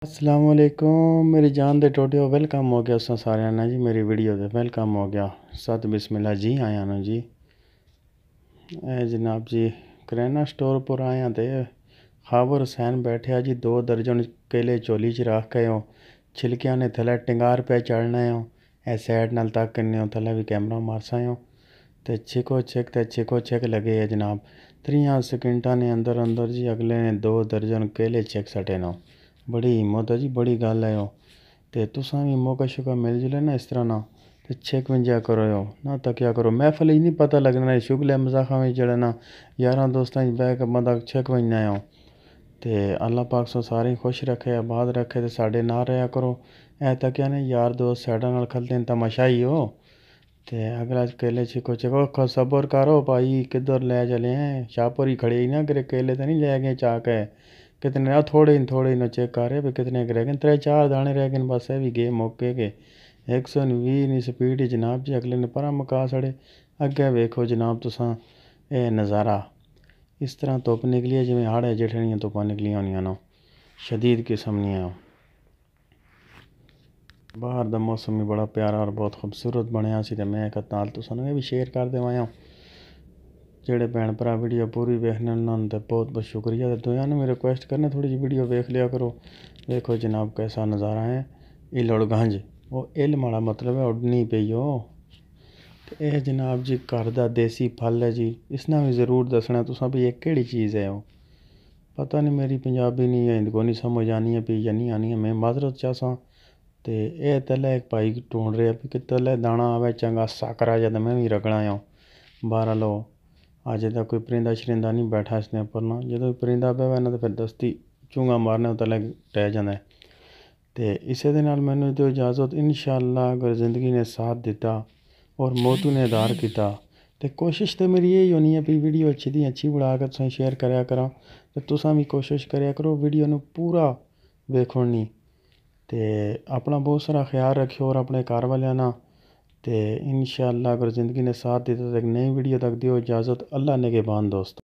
अस्सलामुअलैकुम मेरी जान दे टोटियो वेलकम हो गया उस सारे ना जी मेरी वीडियो दे वेलकम हो गया सत बिस्मिल्लाह जी आया ना जी जनाब जी करियाना स्टोर पर आया तो खाबर हुसैन बैठे जी 2 दर्जन केले चोली च रख के छिलकिया ने थले टिंगार पे चढ़ना हो ए सैड नाल तक करने हो थले भी कैमरा मारसा हो तो छिको छिक लगे है जनाब 3 सेकंडा ने अंदर अंदर जी अगले ने 2 दर्जन केले छिक सटे ना बड़ी हिम्मत है जी बड़ी गल है तो तुसा भी मौका शौका मिल जुले ना इस तरह ना तो छिक वंजा करो ना तकिया करो महफल ही नहीं पता लगना शुगले मजाखा में जड़े ना यार दोस्तों बह के बंदा छिक वजना हो तो अल्लाह पाक सो सारे खुश रखे आबाद रखे तो साढ़े ना रहा करो ऐ तकिया ने यार दोस्त साइडा नाल खलते तमाशाई हो तो अगला केले छिको छिको सबर करो भाई किधर ले चले हैं शाहपुर ही खड़े ही ना करे केले तो नहीं ले गए चाक है कितने थोड़े ही चेक कर रहे भी कितने रह गए 3-4 दाने रह गए बस ये भी गे मौके के 120 स्पीड जनाब जी अगले ने परा मका सड़े अगे वेखो जनाब तुसा ये नज़ारा इस तरह धुप निकली है जिमें हाड़ जेठनियाँ धुप्पा निकलियां होनियां ना शदीद किस्म दियां बाहर का मौसम भी बड़ा प्यारा और बहुत खूबसूरत बनया सी ते मैं एक नाल तुसानू भी शेयर कर देवां जेड़े भैन भरा वीडियो पूरी वेखने उन्होंने तो बहुत बहुत शुक्रिया तो तुम भी रिक्वेस्ट करना थोड़ी जी वीडियो वेख लिया करो देखो जनाब कैसा नज़ारा है इल उड़ गंज वो इल माड़ा मतलब है उड़नी पई हो तो यह जनाब जी घर का देसी फल है जी इसना भी ज़रूर दसना तुसा भी एक केड़ी चीज़ है वो पता नहीं मेरी पंजाबी नहीं है इनको नहीं समझ आनी है भी या नहीं आनी है मैं माजरत चाहसा तो यह तले एक भाई ढूंढ रहा भी कि तले दाना आवे चंगा साकरा या तो मैं भी रगड़ा आऊँ बारह लो अज तक कोई परिंदा शरिंदा नहीं बैठा इसने उपर ना जो परिंदा पवे ना तो फिर दस्ती चूंगा मारने तले टह जाता है तो इसे दे नाल मैनू दो इजाज़त इंशाअल्लाह अगर ज़िंदगी ने साथ दिता और मौतू ने आधार किया तो कोशिश तो मेरी यही होनी है भी वीडियो अच्छी दी अच्छी बना कर तुसें शेयर कराया करा तो तुसां भी कोशिश कराया करो वीडियो नू पूरा वेखोनी तो अपना बहुत सारा ख्याल रखियो और अपने घर वाले ना तो इंशाअल्लाह अगर ज़िंदगी ने साथ दिता तो एक नई वीडियो तक दियो इजाज़त अल्लाह ने के बान दोस्तों।